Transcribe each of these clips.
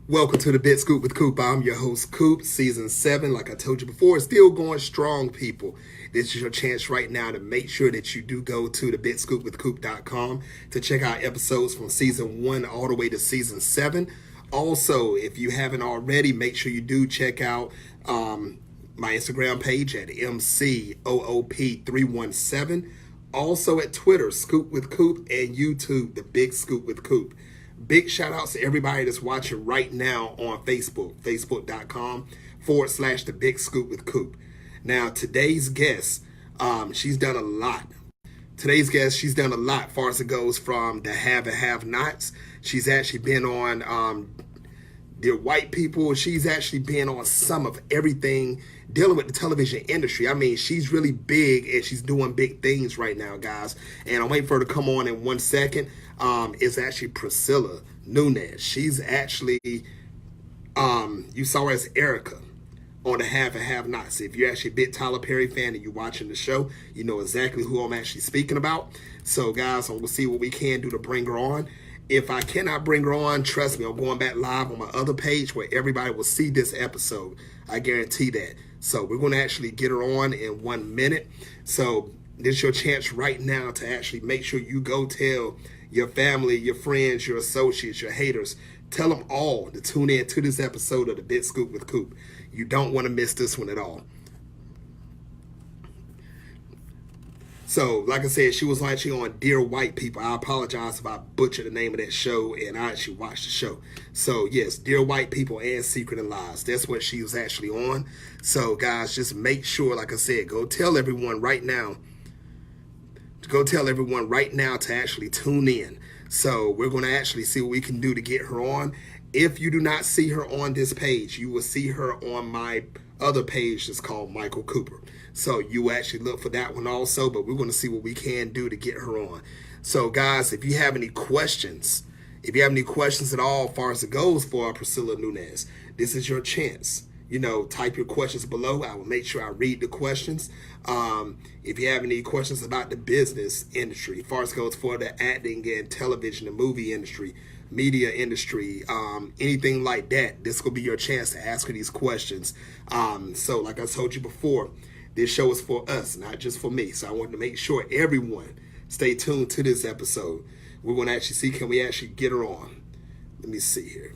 Welcome to the Bit Scoop with Coop. I'm your host, Coop. Season 7, like I told you before, is still going strong, people. This is your chance right now to make sure that you do go to the bitscoopwithcoop.com to check out episodes from Season 1 all the way to Season 7. Also, if you haven't already, make sure you do check out my Instagram page at MCOOP317. Also at Twitter, Scoop with Coop, and YouTube, The Big Scoop with Coop. Big shout outs to everybody that's watching right now on Facebook, facebook.com/The Big Scoop with Coop. Now, today's guest, she's done a lot. Today's guest, she's done a lot far as it goes from the have and have nots. She's actually been on Dear White People. She's actually been on some of everything dealing with the television industry. I mean, she's really big and she's doing big things right now, guys. And I'm waiting for her to come on in 1 second. It's actually Presilah Nunez. She's actually, you saw her as Erica on the Have and Have Nots. If you're actually a big Tyler Perry fan and you're watching the show, you know exactly who I'm actually speaking about. So, guys, we'll see what we can do to bring her on. If I cannot bring her on, trust me, I'm going back live on my other page where everybody will see this episode. I guarantee that. So we're going to actually get her on in 1 minute. So this is your chance right now to actually make sure you go tell your family, your friends, your associates, your haters. Tell them all to tune in to this episode of The Big Scoop with Coop. You don't want to miss this one at all. So, like I said, she was actually on Dear White People. I apologize if I butchered the name of that show, and I actually watched the show. So, yes, Dear White People and Secret and Lies. That's what she was actually on. So, guys, just make sure, like I said, go tell everyone right now. Go tell everyone right now to actually tune in. So, we're going to actually see what we can do to get her on. If you do not see her on this page, you will see her on my other page that's called Michael Cooper. So you actually look for that one also, but we're going to see what we can do to get her on. So guys, if you have any questions, at all as far as it goes for Presilah Nunez, this is your chance. You know, type your questions below. I will make sure I read the questions. If you have any questions about the business industry, as far as it goes for the acting and television and movie industry, media industry, anything like that, this will be your chance to ask her these questions. So like I told you before, this show is for us, not just for me. So I want to make sure everyone stay tuned to this episode. We're going to actually see, can we actually get her on? Let me see here.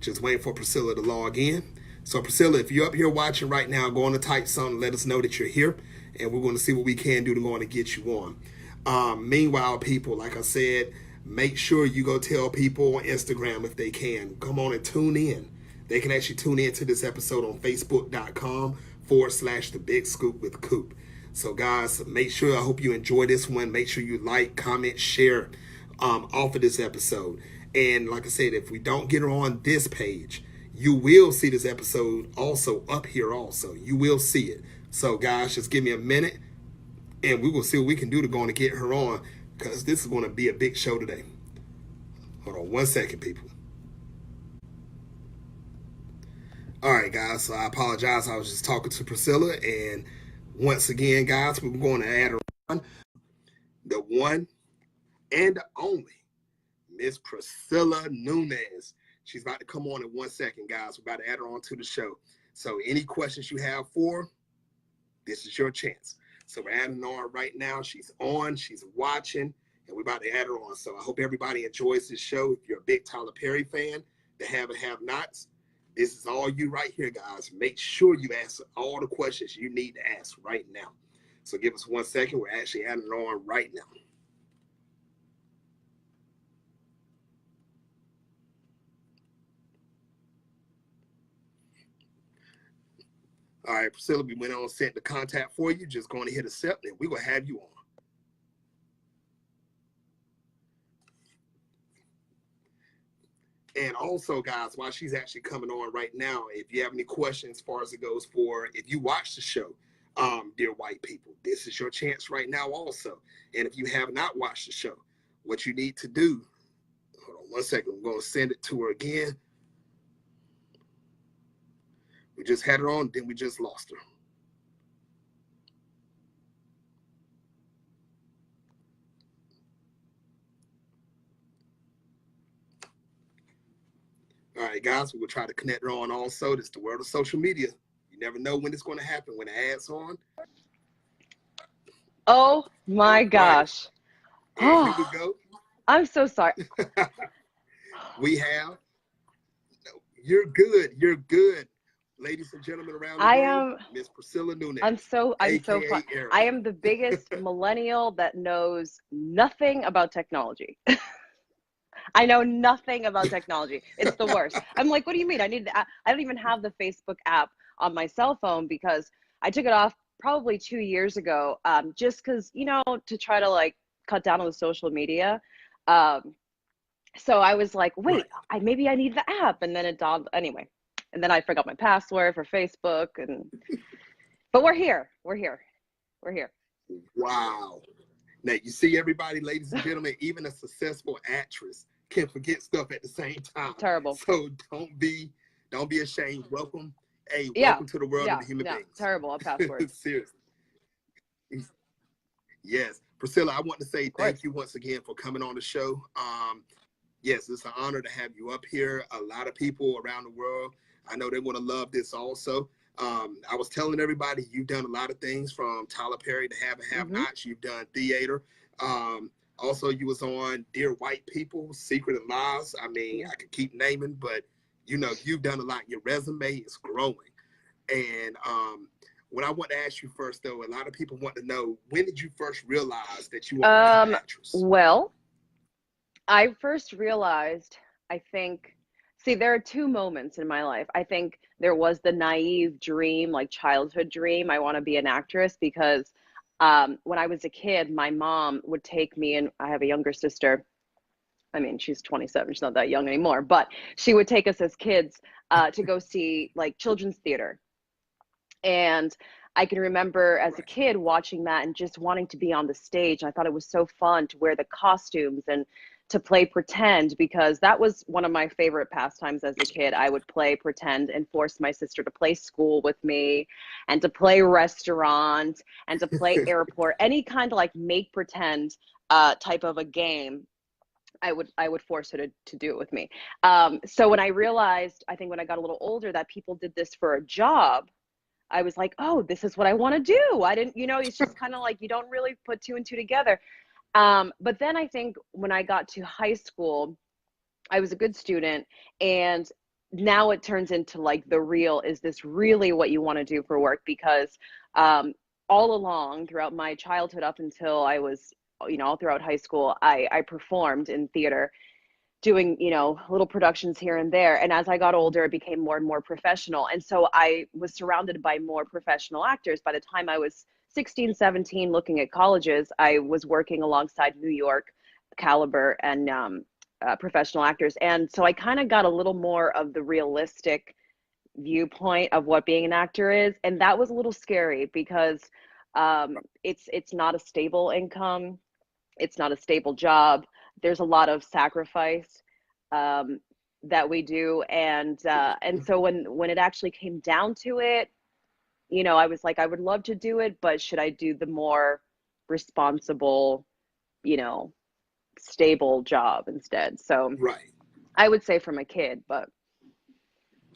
Just waiting for Presilah to log in. So Presilah, if you're up here watching right now, go on to type something, let us know that you're here, and we're going to see what we can do to go on and get you on. Meanwhile, people, like I said, make sure you go tell people on Instagram if they can. Come on and tune in. They can actually tune in to this episode on facebook.com/The Big Scoop with Coop. So guys, make sure, I hope you enjoy this one. Make sure you like, comment, share off of this episode. And like I said, if we don't get her on this page, you will see this episode also up here also. You will see it. So guys, just give me a minute and we will see what we can do to go on and get her on, because this is going to be a big show today. Hold on 1 second, people. All right, guys, so I apologize. I was just talking to Presilah, and once again, guys, we're going to add her on. The one and only Miss Presilah Nunez. She's about to come on in 1 second, guys. We're about to add her on to the show. So any questions you have for her, this is your chance. So we're adding her on right now. She's on, she's watching, and we're about to add her on. So I hope everybody enjoys this show. If you're a big Tyler Perry fan, the have and have nots, this is all you right here, guys. Make sure you ask all the questions you need to ask right now. So give us 1 second. We're actually adding her on right now. All right, Presilah, we went on set the contact for you. Just going to hit accept, and we're going to have you on. And also, guys, while she's actually coming on right now, if you have any questions as far as it goes for, if you watch the show, Dear White People, this is your chance right now also. And if you have not watched the show, what you need to do, hold on 1 second, I'm going to send it to her again. We just had her on, then we just lost her. All right. right, guys, we will try to connect her on also. This is the world of social media. You never know when it's going to happen, when the ad's on. Oh All my right. gosh. And here Oh, we go. I'm so sorry. We have, you're good. You're good. Ladies and gentlemen around the I world, am Miss Presilah I'm Nunez, so I'm so fun. a.k.a. I Erica. am the biggest millennial that knows nothing about technology. I know nothing about technology. It's the worst. I'm like, what do you mean? I don't even have the Facebook app on my cell phone because I took it off probably 2 years ago, just because, to try to like cut down on the social media. Um, so I was like, Right. wait, maybe I need the app, and then it dawned anyway. And then I forgot my password for Facebook, but we're here. We're here. We're here. Wow. Now, you see, everybody, ladies and gentlemen, even a successful actress can forget stuff at the same time. Terrible. So don't be ashamed. Welcome. Hey, Yeah. welcome to the world of Yeah. the human No, beings. terrible at passwords. Seriously. Yes. Priscilla, I want to say Of course. thank you once again for coming on the show. Yes, it's an honor to have you up here. A lot of people around the world, I know they want to love this also. I was telling everybody you've done a lot of things, from Tyler Perry to Have and Have Nots. You've done theater. Also, you was on Dear White People, Secret and Lies. I mean, I could keep naming, but you've done a lot. Your resume is growing. And what I want to ask you first, though, a lot of people want to know, when did you first realize that you want to become an actress? Well, I first realized, I think, see, there are two moments in my life. I think there was the naive dream, like childhood dream. I want to be an actress because when I was a kid, my mom would take me, and I have a younger sister. I mean, she's 27, she's not that young anymore, but she would take us as kids to go see like children's theater. And I can remember as a Right. kid watching that and just wanting to be on the stage. I thought it was so fun to wear the costumes and to play pretend, because that was one of my favorite pastimes as a kid. I would play pretend and force my sister to play school with me and to play restaurant and to play airport, any kind of like make pretend type of a game. I would force her to do it with me. So when I realized, I think when I got a little older, that people did this for a job, I was like, oh, this is what I want to do. I didn't, it's just kind of like you don't really put two and two together. But then I think when I got to high school, I was a good student, and now it turns into like the real, is this really what you want to do for work? Because all along throughout my childhood up until I was, all throughout high school, I performed in theater, doing little productions here and there. And as I got older, it became more and more professional, and so I was surrounded by more professional actors. By the time I was 16, 17, looking at colleges, I was working alongside New York caliber and professional actors, and so I kind of got a little more of the realistic viewpoint of what being an actor is, and that was a little scary because it's not a stable income, it's not a stable job. There's a lot of sacrifice um, that we do, and so when it actually came down to it, I was like, I would love to do it, but should I do the more responsible, you know, stable job instead? So Right. I would say from a kid, but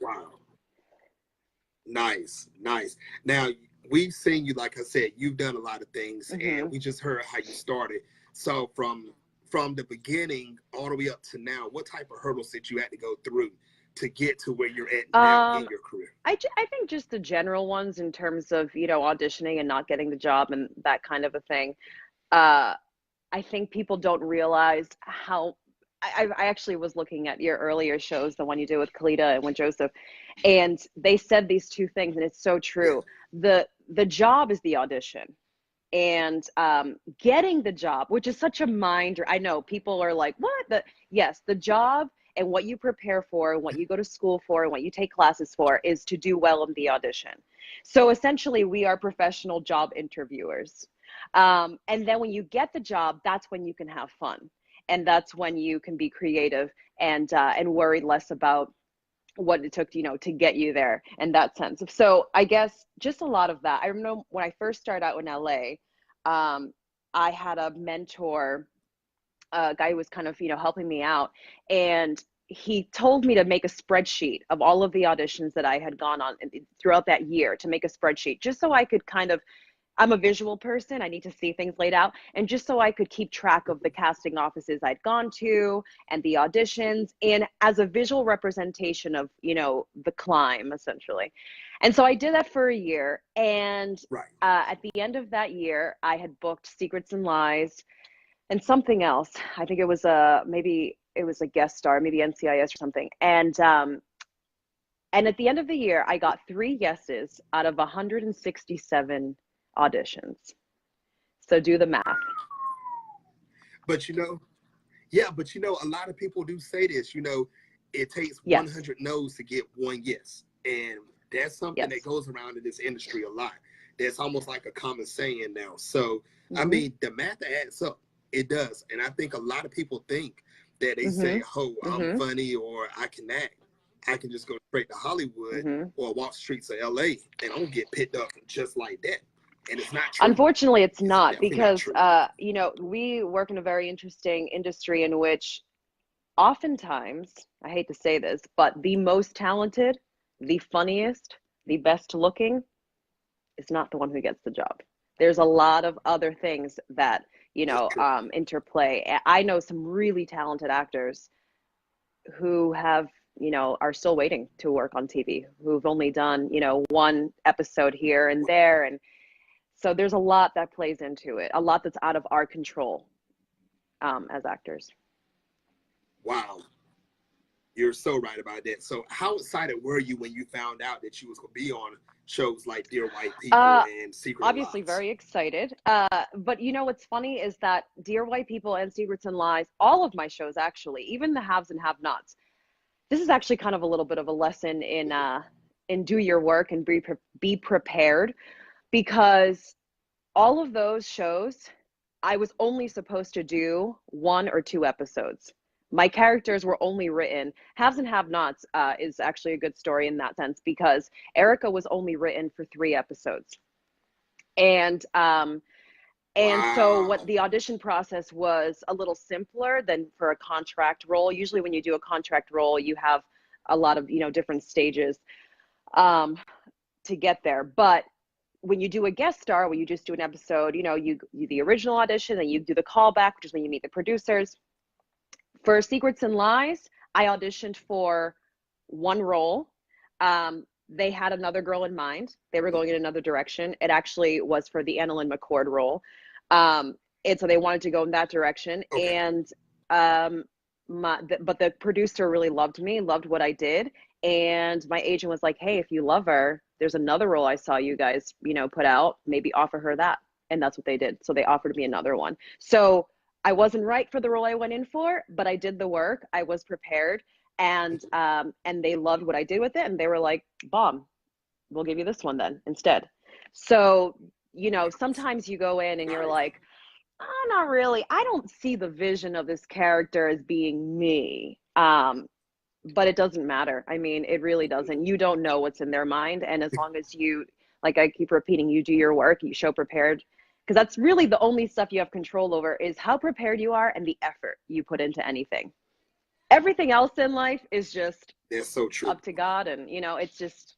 Wow. Nice. Nice. Now, we've seen you, like I said, you've done a lot of things, and we just heard how you started. So from the beginning all the way up to now, what type of hurdles did you have to go through to get to where you're at now in um, your career? I think just the general ones in terms of auditioning and not getting the job and that kind of a thing. Uh, I think people don't realize how. I actually was looking at your earlier shows, the one you did with Kalita and with Joseph, and they said these two things, and it's so Yeah. true. The job is the audition, and getting the job, which is such a mind. I know people are like, "What?" Yes, the job and what you prepare for, and what you go to school for, and what you take classes for, is to do well in the audition. So essentially, we are professional job interviewers. And then when you get the job, that's when you can have fun, and that's when you can be creative and worry less about what it took, to get you there in that sense. So I guess just a lot of that. I remember when I first started out in LA, I had a mentor, a guy who was kind of, helping me out. And he told me to make a spreadsheet of all of the auditions that I had gone on throughout that year, to make a spreadsheet just so I could kind of, I'm a visual person. I need to see things laid out. And just so I could keep track of the casting offices I'd gone to and the auditions, and as a visual representation of, you know, the climb essentially. And so I did that for a year. And Right. at the end of that year, I had booked Secrets and Lies and something else. I think it was maybe it was a guest star, maybe NCIS or something. And at the end of the year, I got 3 yeses out of 167 auditions. So do the math. But you know, yeah, but you know, a lot of people do say this, you know, it takes Yes. 100 no's to get 1 yes. And that's something that goes around in this industry a lot. That's almost like a common saying now. So, I mean, the math adds up. It does. And I think a lot of people think that they say, oh, I'm funny or I can act. I can just go straight to Hollywood or walk the streets of LA and I'm gonna get picked up just like that. And it's not true. Unfortunately, it's not, because not you know, we work in a very interesting industry in which oftentimes, I hate to say this, but the most talented, the funniest, the best looking is not the one who gets the job. There's a lot of other things that, you know, interplay. I know some really talented actors who have, you know, are still waiting to work on TV, who've only done, you know, 1 episode here and there. And so there's a lot that plays into it, a lot that's out of our control as actors. Wow. You're so right about that. So how excited were you when you found out that you was going to be on shows like Dear White People and Secret Obviously Lies? very excited. But you know what's funny is that Dear White People and Secrets and Lies, all of my shows actually, even the haves and have-nots, this is actually kind of a little bit of a lesson in do your work and be prepared, because all of those shows, I was only supposed to do 1 or 2 episodes. My characters were only written. Haves and Have-Nots is actually a good story in that sense, because Erica was only written for 3 episodes. And so what the audition process was a little simpler than for a contract role. Usually when you do a contract role, you have a lot of, you know, different stages to get there. But when you do a guest star, when you just do an episode, you know, you the original audition, and you do the callback, which is when you meet the producers. For Secrets and Lies, I auditioned for 1 role. They had another girl in mind. They were going in another direction. It actually was for the Annalyn McCord role. And so they wanted to go in that direction. Okay. And but the producer really loved me, loved what I did. And my agent was like, hey, if you love her, there's another role I saw you guys, you know, put out, maybe offer her that. And that's what they did. So they offered me another one. So I wasn't right for the role I went in for, but I did the work. I was prepared, and they loved what I did with it. And they were like, bomb, we'll give you this one then instead. So, you know, sometimes you go in and you're like, oh, not really. I don't see the vision of this character as being me. But it doesn't matter. I mean, it really doesn't. You don't know what's in their mind. And as long as you, like I keep repeating, you do your work, you show prepared, because that's really the only stuff you have control over, is how prepared you are and the effort you put into anything. Everything else in life is just That's so true. up to God. And, you know, it's just,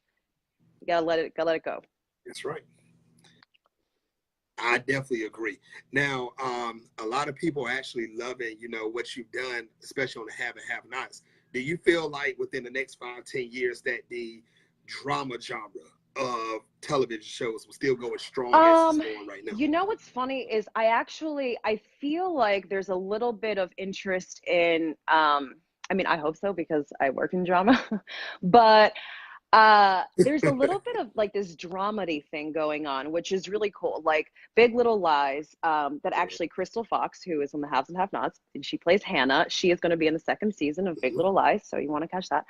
you gotta let it go. That's right. I definitely agree. Now, a lot of people actually loving, you know, what you've done, especially on the have and have-nots. Do you feel like within the next 5-10 years that the drama genre of television shows will still go as strong as it's going right now? You know what's funny is I feel like there's a little bit of interest in I mean, I hope so, because I work in drama, but there's a little bit of like this dramedy thing going on, which is really cool. Like Big Little Lies, that actually Crystal Fox, who is on the Haves and Have-Nots, and she plays Hannah. She is going to be in the 2nd season of Big Little Lies, so you want to catch that.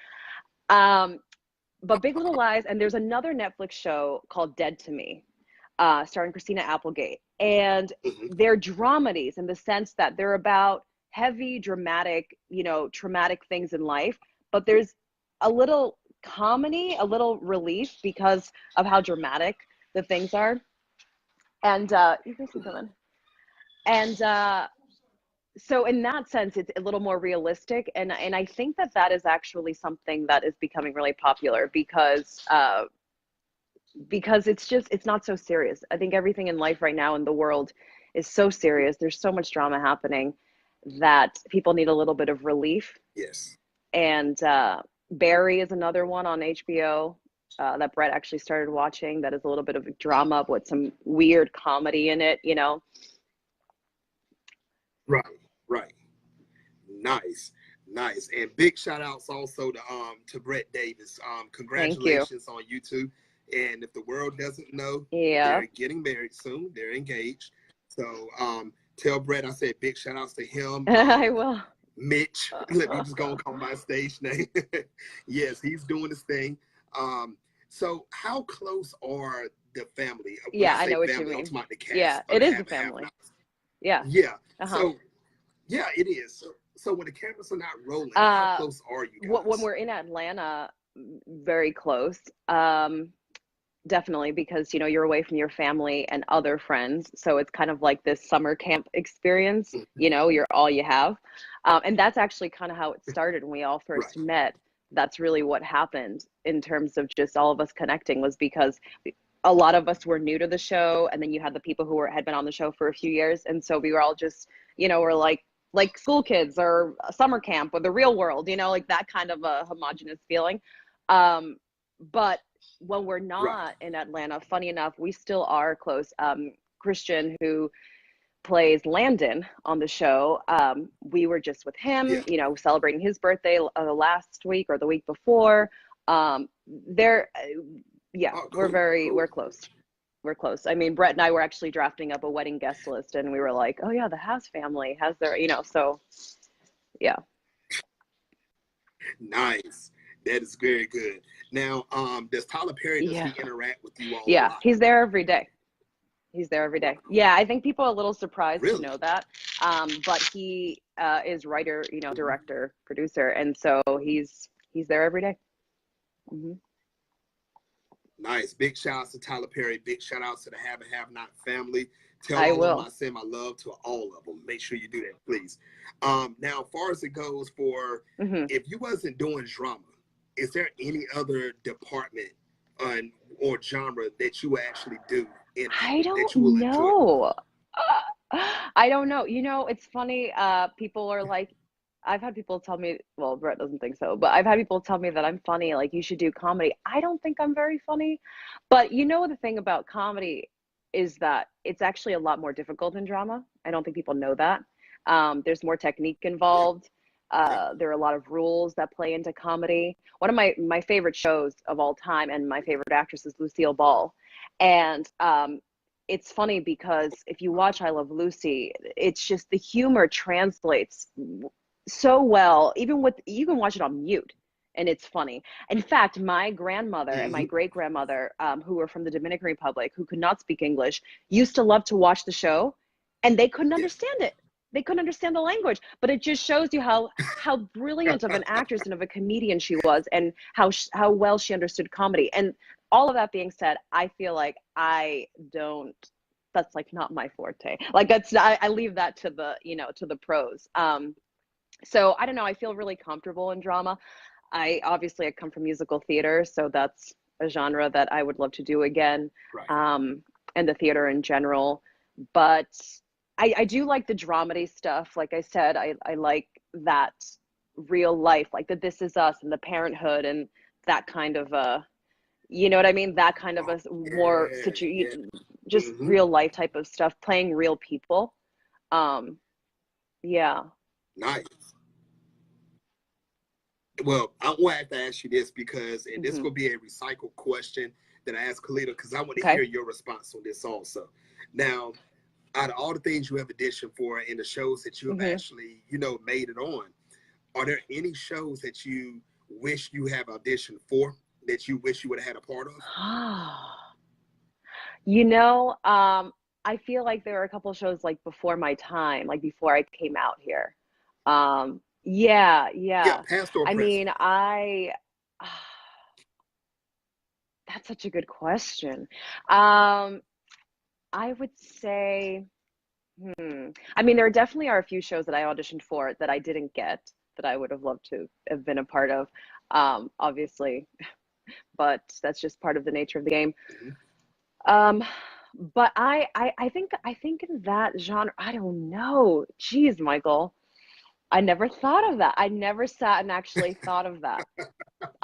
But Big Little Lies, and there's another Netflix show called Dead to Me, starring Christina Applegate. And they're dramedies in the sense that they're about heavy, dramatic, you know, traumatic things in life. But there's a little comedy, a little relief because of how dramatic the things are. And you can see them. And So in that sense, it's a little more realistic, and I think that that is actually something that is becoming really popular because it's not so serious. I think everything in life right now in the world is so serious. There's so much drama happening that people need a little bit of relief. Yes. And Barry is another one on HBO that Brett actually started watching. That is a little bit of a drama with some weird comedy in it. You know. Right. Right. Nice. Nice. And big shout outs also to Brett Davis. Thank you. Congratulations on YouTube. And if the world doesn't know, Yeah. they're getting married soon. They're engaged. So tell Brett I said big shout outs to him. I will. Mitch, let me just go and call my stage name. Yes, he's doing his thing. So how close are the family? When Yeah, I I say know what you family, I'm mean. talking about the cast Yeah, of it the is a Have and Have family. Nots. Yeah. Yeah. Uh-huh. So yeah, it is. So when the cameras are not rolling, how close are you When guys? we're in Atlanta, very close. Definitely, because you know you're away from your family and other friends, so it's kind of like this summer camp experience. You know, you're all you have, and that's actually kind of how it started when we all Right. first met. That's really what happened in terms of just all of us connecting was because a lot of us were new to the show, and then you had the people who had been on the show for a few years, and so we were all just, you know, we're like school kids or summer camp or the real world, you know, like that kind of a homogenous feeling. But when we're Right. not in Atlanta, funny enough, we still are close. Christian, who plays Landon on the show, we were just with him, Yeah. you know, celebrating his birthday last week or the week before. There, yeah, Oh, we're cool. Cool. we're close. We're close. I mean, Brett and I were actually drafting up a wedding guest list, and we were like, oh yeah, the Has family has their, you know, so yeah. Nice. That is very good. Now, does Tyler Perry, does he Yeah. interact with you all a Yeah, lot? he's there every day. He's there every day. Yeah, I think people are a little surprised to Really? know that. But he is writer, you know, Mhm. director, producer, and so he's there every day. Hmm. Nice. Big shout outs to Tyler Perry. Big shout outs to the Have and Have Not family. Tell I all of them I will. send my love to all of them. Make sure you do that, please. Now, as far as it goes for Hmm. if you wasn't doing drama, is there any other department or genre that you actually do in I acting that don't you will enjoy doing? know. I don't know. You know, it's funny. People are like, I've had people tell me, well, Brett doesn't think so, but I've had people tell me that I'm funny, like you should do comedy. I don't think I'm very funny. But you know, the thing about comedy is that it's actually a lot more difficult than drama. I don't think people know that. There's more technique Yeah, involved. yeah, There are a lot of rules that play into comedy. One of my favorite shows of all time, and my favorite actress is Lucille Ball. And it's funny because if you watch I Love Lucy, it's just the humor translates so well, even with you can watch it on mute and it's funny. In fact, my grandmother and my hmm great grandmother, who were from the Dominican Republic, who could not speak English, used to love to watch the show and they couldn't yeah. understand it. They couldn't understand the language, but it just shows you how brilliant of an actress and of a comedian she was, and how well she understood comedy. And all of that being said, I feel like I don't. That's like not my forte. Like that's I leave that to the, you know, to the pros. So I don't know. I feel really comfortable in drama. I come from musical theater, so that's a genre that I would love to do again, Right. um, and the theater in general. But I do like the dramedy stuff. Like I said, I like that real life, like the This Is Us and the Parenthood and that kind of you know what I mean? That kind of Oh, a more yeah, yeah. just hmm real life type of stuff, playing real people. Um, yeah. Nice. Well, I want to have to ask you this because, and this Hmm. will be a recycled question that I asked Kalita because I want to Okay. hear your response on this also. Now, out of all the things you have auditioned for and the shows that you have Hmm. actually, you know, made it on, are there any shows that you wish you have auditioned for that you wish you would have had a part of? You know, I feel like there are a couple shows like before my time, like before I came out here. Yeah, Yeah, yeah. past or I present. mean, that's such a good question. Um, I would say. I mean, there definitely are a few shows that I auditioned for that I didn't get, that I would have loved to have been a part of, obviously, but that's just part of the nature of the game. Mhm. Um, but I think in that genre, I don't know. Geez, Michael, I never thought of that. I never sat and actually thought of that.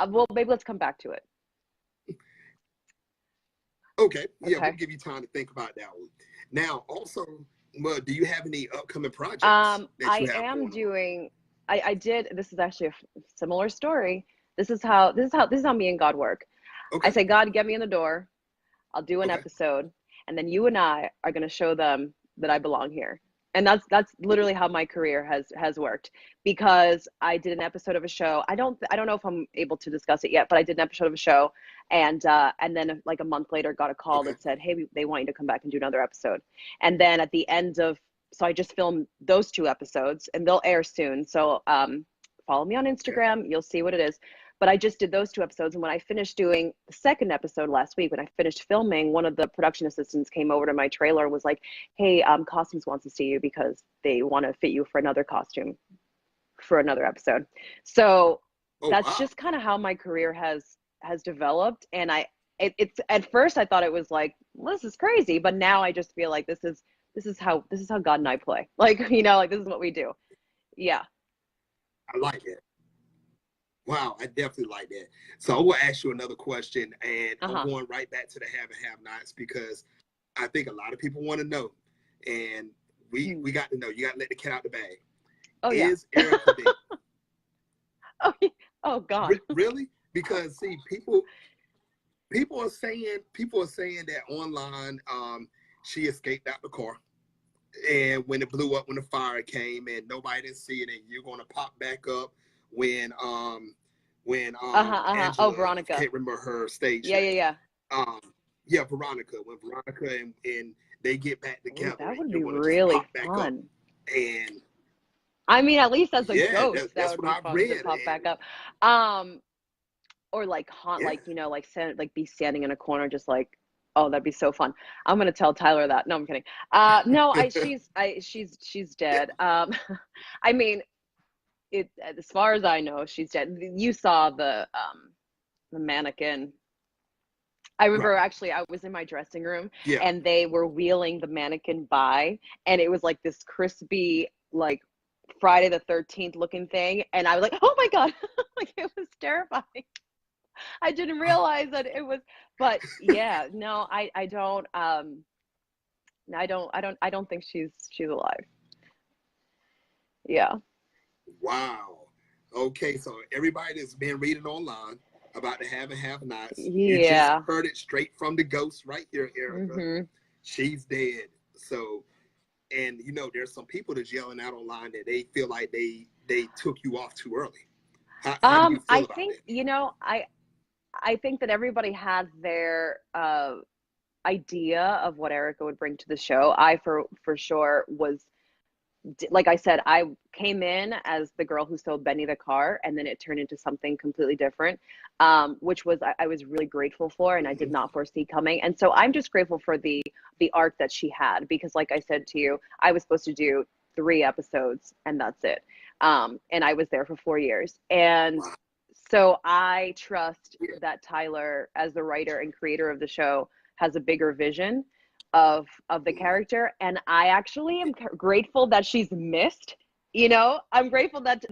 Well, maybe let's come back to it. Okay, yeah, we'll Okay. give you time to think about that one. Now, also, well, do you have any upcoming projects that you I have am going on? doing. I did. This is actually a similar story. This is how me and God work. I Okay, say, God, get me in the door. I'll do an okay, episode, and then you and I are going to show them that I belong here. And that's literally how my career has worked, because I did an episode of a show. I don't know if I'm able to discuss it yet, but I did an episode of a show, and then like a month later got a call okay, that said, hey, they want you to come back and do another episode. And then at the end of, so I just filmed those two episodes, and they'll air soon. So follow me on okay, Instagram, you'll see what it is. But I just did those two episodes. And when I finished doing the second episode last week, when I finished filming, one of the production assistants came over to my trailer and was like, hey, Costumes wants to see you because they want to fit you for another costume for another episode. So oh that's wow, just kind of how my career has developed. And it's at first I thought it was like, well, this is crazy. But now I just feel like this is how God and I play. Like, like this is what we do. Yeah. I like it. Wow, I definitely like that. So I will ask you another question, and I'm Uh-huh. going right back to the have and have nots because I think a lot of people want to know, and we got to know. You got to let the cat out the bag. Oh yeah. Is Erica dead? Oh, oh God. Really? Because see, people are saying that online. She escaped out the car, and when it blew up, when the fire came, and nobody didn't see it, and you're gonna pop back up when Uh-huh, uh-huh. Oh, Angela, I Veronica. can't remember her stage Yeah, yeah, name. yeah. Um, yeah, Veronica. When Veronica and they get back Oh, together, that and would you're be gonna just really pop back up, fun. and I mean, at least as a yeah, ghost, that that's would what be I've fun to read, pop back and up. Or like haunt, yeah. like like stand, like be standing in a corner, just like, oh, that'd be so fun. I'm gonna tell Tyler that. No, I'm kidding. No, she's Yeah. dead. I mean, as far as I know, she's dead. You saw the mannequin. I Right. remember actually I was in my dressing room Yeah. and they were wheeling the mannequin by, and it was like this crispy, like Friday the 13th looking thing, and I was like, "Oh my God." Like it was terrifying. I didn't realize that it was, but yeah, no, I don't think she's alive. Yeah. Wow. Okay, so everybody that's been reading online about the have and have nots, you just Yeah. heard it straight from the ghost right here, Erica. Mhm. She's dead. So, and there's some people that's yelling out online that they feel like they took you off too early. How do you I feel about think, that? I think that everybody has their idea of what Erica would bring to the show. I for sure was, like I said, I came in as the girl who sold Benny the car, and then it turned into something completely different, which was I was really grateful for, and I did Hmm. not foresee coming. And so I'm just grateful for the arc that she had, because, like I said to you, I was supposed to do 3 episodes, and that's it. And I was there for 4 years, and Wow. so I trust Yeah. that Tyler, as the writer and creator of the show, has a bigger vision of the Mhm. character, and I actually am grateful that she's missed. I'm grateful that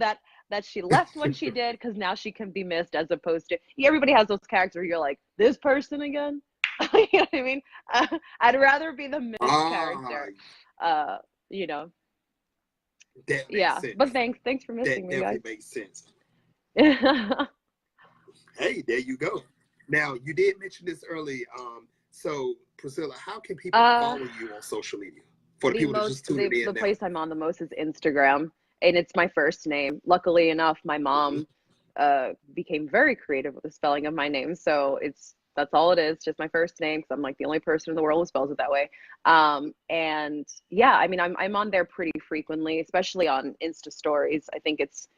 she left when she did, because now she can be missed, as opposed to, everybody has those characters where you're like, this person again. You know what I mean? I'd rather be the missed Ah, character. uh you know that makes yeah, but sense. thanks for missing That me, guys. definitely makes sense. Hey, there you go. Now, you did mention this early. So, Priscilla, how can people uh follow you on social media for the the people that most just tuning the in now? place I'm on the most is Instagram, and it's my first name. Luckily enough, my Hmm. mom became very creative with the spelling of my name, so that's all it is, just my first name, because I'm like the only person in the world who spells it that way. And yeah, I mean, I'm on there pretty frequently, especially on Insta stories. I think it's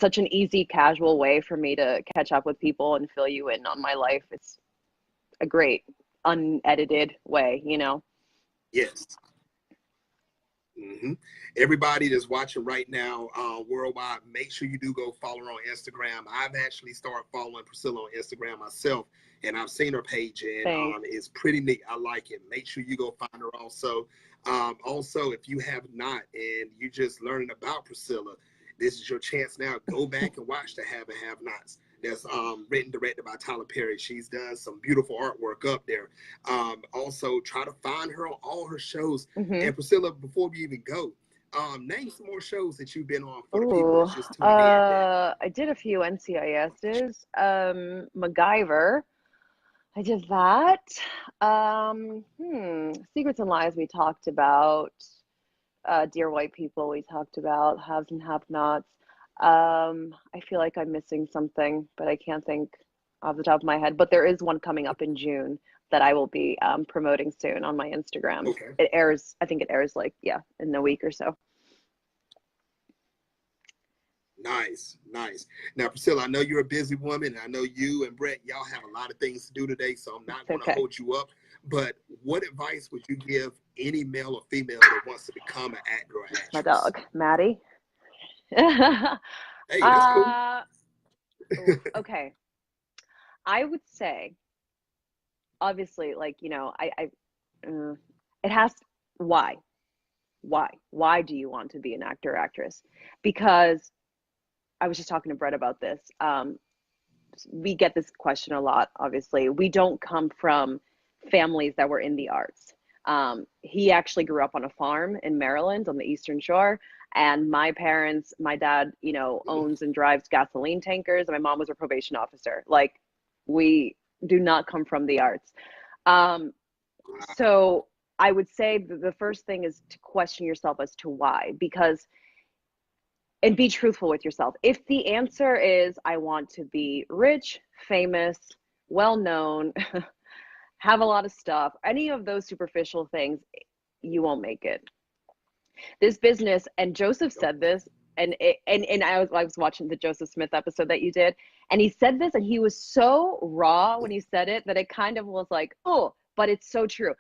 such an easy, casual way for me to catch up with people and fill you in on my life. It's a great unedited way. Yes. hmm Everybody that's watching right now, worldwide, make sure you do go follow her on Instagram. I've actually started following Presilah on Instagram myself, and I've seen her page, and Thanks. it's pretty neat. I like it. Make sure you go find her also. Also, if you have not and you just learning about Presilah, this is your chance now. Go back and watch the Have and Have Nots. That's written, directed by Tyler Perry. She's done some beautiful artwork up there. Also, try to find her on all her shows. Hmm. And Presilah, before we even go, name some more shows that you've been on for the people Ooh, that's just tuning in. That I did a few NCISs. MacGyver. I did that. Secrets and Lies we talked about. Dear White People we talked about. Haves and Have-Nots. I feel like I'm missing something, but I can't think off the top of my head. But there is one coming up in June that I will be promoting soon on my Instagram. okay? It airs, I think it airs like, yeah, in a week or so. Nice, nice. Now, Presilah, I know you're a busy woman, and I know you and Brett, y'all have a lot of things to do today, so I'm not It's going to okay. hold you up. But what advice would you give any male or female that wants to become an actor or My actress? dog, Maddie. Hey, that's cool. uh, oof, okay. I would say, obviously, like, it has, why? Why do you want to be an actor or actress? Because I was just talking to Brett about this. We get this question a lot, obviously. We don't come from families that were in the arts. He actually grew up on a farm in Maryland on the Eastern Shore. And my parents, my dad, owns and drives gasoline tankers. And my mom was a probation officer. Like, we do not come from the arts. Um, so I would say the first thing is to question yourself as to why, because and be truthful with yourself. If the answer is, I want to be rich, famous, well known, have a lot of stuff, any of those superficial things, you won't make it. This business, and Joseph said this, and I was watching the Joseph Smith episode that you did, and he said this, and he was so raw when he said it that it kind of was like, oh, but it's so true.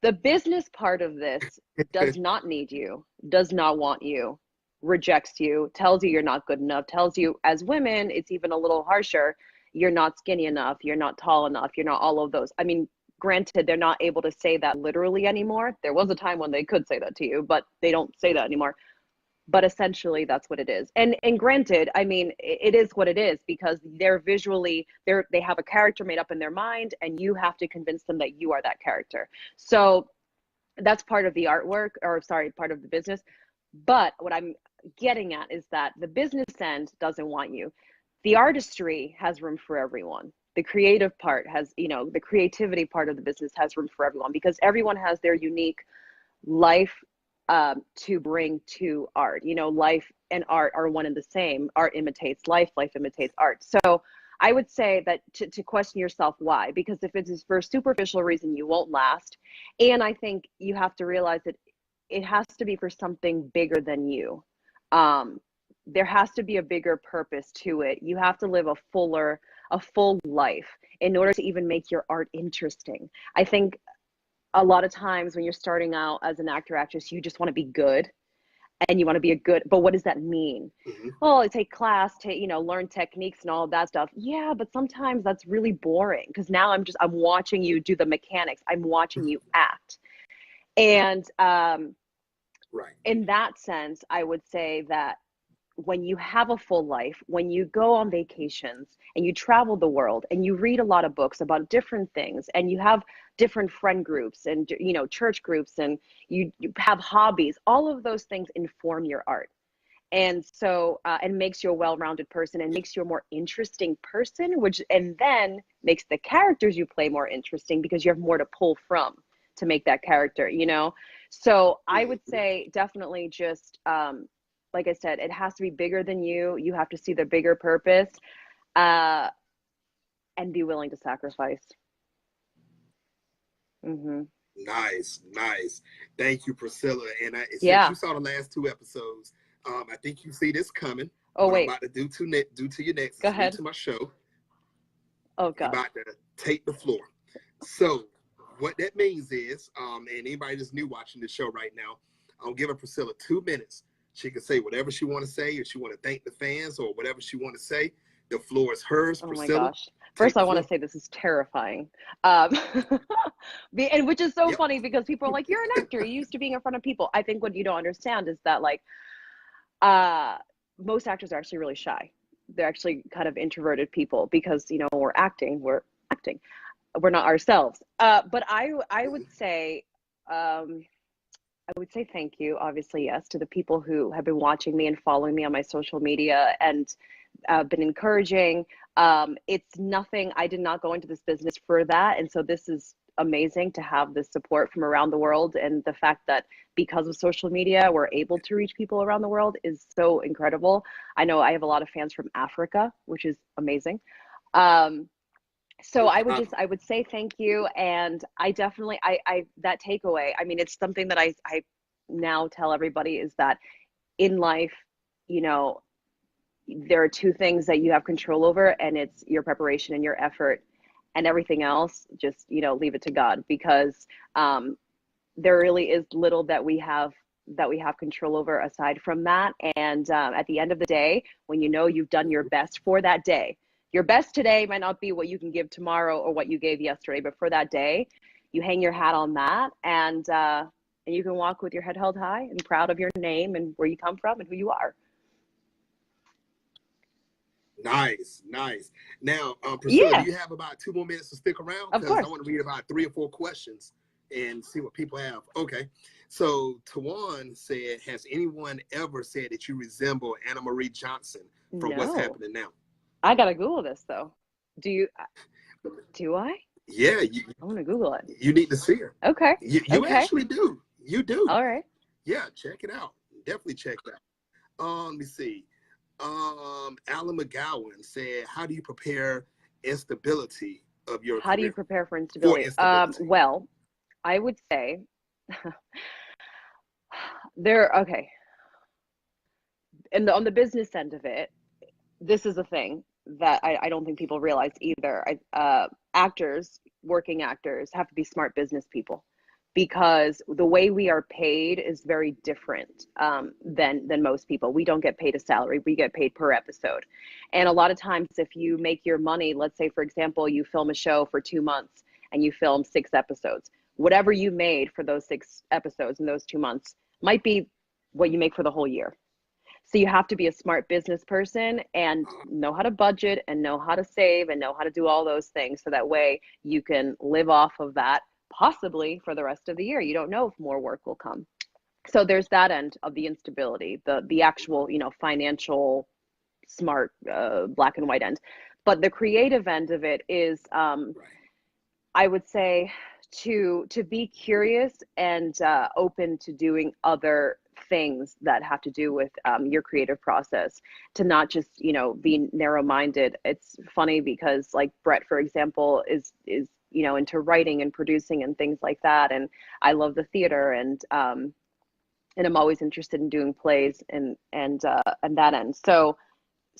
The business part of this does not need you, does not want you, rejects you, tells you you're not good enough, tells you, as women, it's even a little harsher. You're not skinny enough, you're not tall enough, you're not all of those. I mean, granted, they're not able to say that literally anymore. There was a time when they could say that to you, but they don't say that anymore. But essentially that's what it is. And granted, I mean, it is what it is, because they have a character made up in their mind, and you have to convince them that you are that character. So that's part of the artwork, or sorry, part of the business. But what I'm getting at is that the business end doesn't want you. The artistry has room for everyone. The creative part has, the creativity part of the business has room for everyone, because everyone has their unique life to bring to art. Life and art are one and the same. Art imitates life, life imitates art. So I would say that to question yourself why, because if it is for a superficial reason, you won't last. And I think you have to realize that it has to be for something bigger than you. Um, there has to be a bigger purpose to it. You have to live a full life in order to even make your art interesting. I think a lot of times when you're starting out as an actor actress, you just want to be good, and you want to be a good, but what does that mean? Mhm. Oh, I take class to, learn techniques and all of that stuff. Yeah, but sometimes that's really boring, because now I'm watching you do the mechanics. I'm watching you act. And Right. in that sense, I would say that when you have a full life, when you go on vacations and you travel the world and you read a lot of books about different things, and you have different friend groups and, church groups, and you have hobbies, all of those things inform your art. And so, and makes you a well-rounded person, and makes you a more interesting person, which, and then makes the characters you play more interesting, because you have more to pull from to make that character. So I would Mhm. say definitely just, like I said, it has to be bigger than you. You have to see the bigger purpose, uh, and be willing to sacrifice. Hmm. Nice, nice. Thank you, Presilah. And since Yeah. you saw the last two episodes, I think you see this coming. Oh, What I'm wait, about to do to you next go is read ahead. to my show. Oh, You're gosh. about to take the floor. So what that means is, and anybody that's new watching the show right now, I'm giving Priscilla 2 minutes. She can say whatever she want to say, or she want to thank the fans, or whatever she want to say. The floor is hers. Oh my Priscilla, gosh. take First, I the want to floor. say this is terrifying. Um, and which is so Yep. funny because people are like, you're an actor. You're used to being in front of people. I think what you don't understand is that like uh, most actors are actually really shy. They're actually kind of introverted people because, you know, when we're acting, we're acting. We're not ourselves. But I would Mhm. say, I would say thank you, obviously, yes, to the people who have been watching me and following me on my social media and been encouraging. It's nothing, I did not go into this business for that. And so this is amazing to have this support from around the world. And the fact that because of social media, we're able to reach people around the world is so incredible. I know I have a lot of fans from Africa, which is amazing. Um, so Wow. I would say thank you. And I definitely, that takeaway, I mean, it's something that I now tell everybody is that in life, you know, there are two things that you have control over, and it's your preparation and your effort, and everything else, just, you know, leave it to God, because um, there really is little that we have control over aside from that. And at the end of the day, when you know you've done your best for that day, your best today might not be what you can give tomorrow or what you gave yesterday, but for that day, you hang your hat on that, and you can walk with your head held high and proud of your name and where you come from and who you are. Nice, nice. Now, Priscilla, do Yeah, you have about 2 more minutes to stick around? of Because I course. want to read about 3 or 4 questions and see what people have. Okay. So Tawan said, has anyone ever said that you resemble Anna Marie Johnson from what's No, happening now? I gotta Google this though. Do you? Do I? Yeah, I want to Google it. you need to see her. Okay. You Okay. actually do. You do. All right. Yeah, check it out. Definitely check it out. Let me see. Alan McGowan said, how do you prepare instability of your How do you career prepare for for instability? instability? Well, I would say okay. And on the business end of it, this is a thing that I don't think people realize either. Actors, working actors, have to be smart business people because the way we are paid is very different than most people. We don't get paid a salary; we get paid per episode. And a lot of times, if you make your money, let's say for example, you film a show for 2 months and you film 6 episodes, whatever you made for those 6 episodes in those 2 months might be what you make for the whole year. So you have to be a smart business person and know how to budget and know how to save and know how to do all those things. So that way you can live off of that possibly for the rest of the year. You don't know if more work will come. So there's that end of the instability, the actual, you know, financial smart black and white end. But the creative end of it is Right. I would say to be curious and open to doing other things that have to do with your creative process. To not just, you know, be narrow-minded. It's funny because like Brett, for example, is you know, into writing and producing and things like that, and I love the theater, and I'm always interested in doing plays and that end. So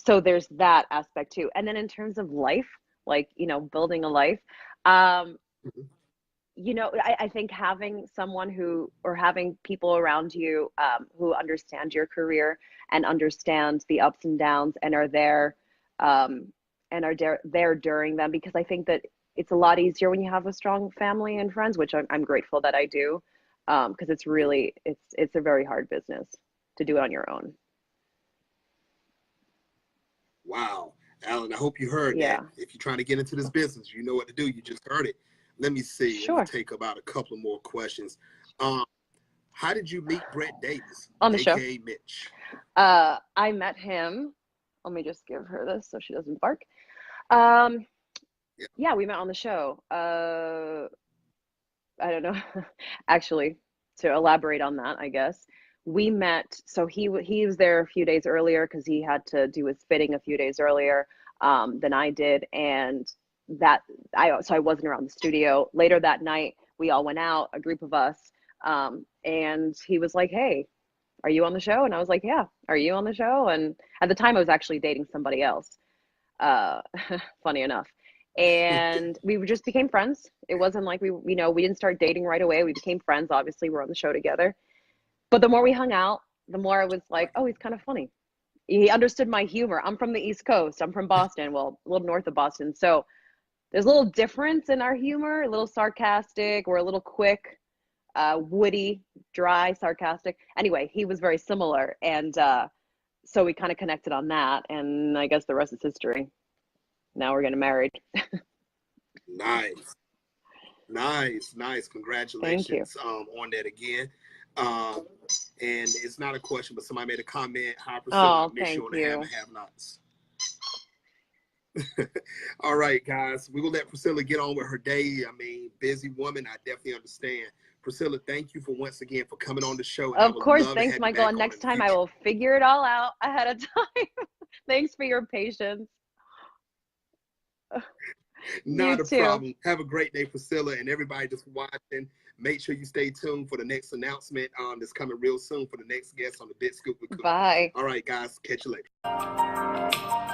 there's that aspect too. And then in terms of life, like, you know, building a life, um, Mhm. you know, I think having someone who, or having people around you who understand your career and understand the ups and downs and are there um, and are there during them, because I think that it's a lot easier when you have a strong family and friends, which I'm grateful that I do, because it's really, it's a very hard business to do it on your own. Wow. Alan, I hope you heard that. Yeah, If you're trying to get into this business, you know what to do. You just heard it. Let me see. Let me sure. take about a couple of more questions. Um, how did you meet Brett Davis, On the show, aka Mitch? I met him. Let me just give her this so she doesn't bark. Um, Yeah. yeah, we met on the show. I don't know. Actually, to elaborate on that, I guess we met. So he was there a few days earlier because he had to do his fitting a few days earlier than I did, and that I wasn't around the studio. Later that night, we all went out, a group of us, and he was like, "Hey, are you on the show?" And I was like, "Yeah, are you on the show?" And at the time, I was actually dating somebody else. Uh, funny enough. And we just became friends. It wasn't like we, you know, we didn't start dating right away. We became friends. Obviously, we're on the show together. But the more we hung out, the more I was like, oh, he's kind of funny. He understood my humor. I'm from the East Coast. I'm from Boston, well, a little north of Boston. So there's a little difference in our humor, a little sarcastic. We're a little quick, woody, dry, sarcastic. Anyway, he was very similar. And so we kind of connected on that. And I guess the rest is history. Now we're getting married. Nice. Nice. Thank you. Congratulations on that again. Um, and it's not a question, but somebody made a comment. Hi, Priscilla. I Oh, miss you thank on the have you. and have nots. All right, guys. We will let Priscilla get on with her day. I mean, busy woman. I definitely understand. Priscilla, thank you for once again for coming on the show, and I Of would course. love to Thanks, have you Michael. back And on in next the time I future. will figure it all out ahead of time. Thanks for your patience. Not You a too. problem. Have a great day, Priscilla, and everybody just watching. Make sure you stay tuned for the next announcement that's coming real soon for the next guest on the Big Scoop with Coop. Bye. All right, guys. Catch you later.